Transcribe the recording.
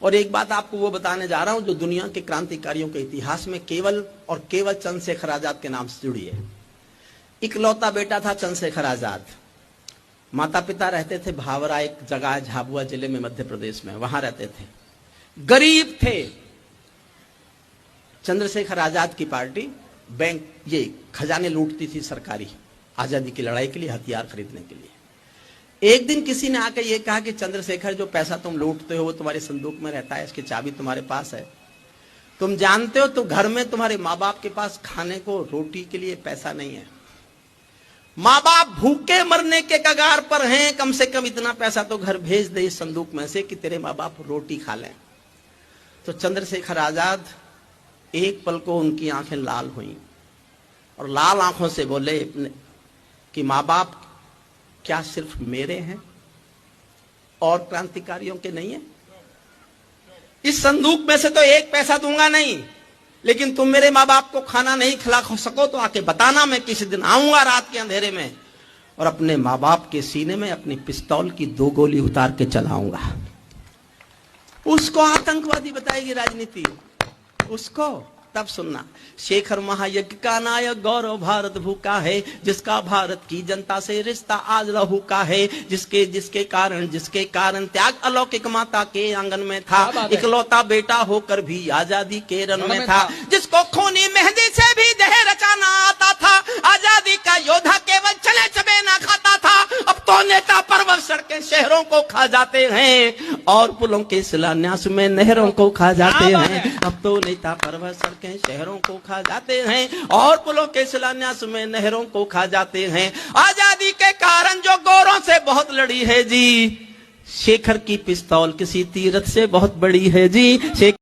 और एक बात आपको वो बताने जा रहा हूं जो दुनिया के क्रांतिकारियों के इतिहास में केवल और केवल चंद्रशेखर आजाद के नाम से जुड़ी है। इकलौता बेटा था चंद्रशेखर आजाद। माता पिता रहते थे भावरा, एक जगह है झाबुआ जिले में मध्य प्रदेश में, वहां रहते थे, गरीब थे। चंद्रशेखर आजाद की पार्टी बैंक ये खजाने लूटती थी सरकारी, आजादी की लड़ाई के लिए हथियार खरीदने के लिए। एक दिन किसी ने आकर ये कहा कि चंद्रशेखर, जो पैसा तुम लूटते हो वो तुम्हारे संदूक में रहता है, इसकी चाबी तुम्हारे पास है। तुम जानते हो तो घर में तुम्हारे माँ बाप के पास खाने को, रोटी के लिए पैसा नहीं है। माँ बाप भूखे मरने के कगार पर हैं, कम से कम इतना पैसा तो घर भेज दे इस संदूक में से कि तेरे माँ बाप रोटी खा लें। तो चंद्रशेखर आजाद, एक पल को उनकी आंखें लाल हुई और लाल आंखों से बोले कि माँ बाप क्या सिर्फ मेरे हैं और क्रांतिकारियों के नहीं है? इस संदूक में से तो एक पैसा दूंगा नहीं, लेकिन तुम मेरे माँ बाप को खाना नहीं खिला सको तो आके बताना, मैं किसी दिन आऊंगा रात के अंधेरे में और अपने माँ बाप के सीने में अपनी पिस्तौल की 2 गोली उतार के चलाऊंगा। उसको आतंकवादी बताएगी राजनीति, उसको तब सुनना। शेखर महायज्ञ का नायक गौरव भारत भूखा है, जिसका भारत की जनता से रिश्ता आज लहू का है, जिसके कारण त्याग अलौकिक माता के आंगन में था, इकलौता बेटा होकर भी आजादी के रन में था, जिसको खूनी मेहंदी से भी देह रचाना आता था, आजादी का योद्धा केवल चले चबे ना खाता था। अब तो नेता पर्वत सड़कें शहरों को खा जाते हैं और पुलों के शिलान्यास में नहरों को खा जाते हैं। अब तो नेता पर्वत सड़कें शहरों को खा जाते हैं और पुलों के शिलान्यास में नहरों को खा जाते हैं। आजादी के कारण जो गोरों से बहुत लड़ी है जी, शेखर की पिस्तौल किसी तीरथ से बहुत बड़ी है जी।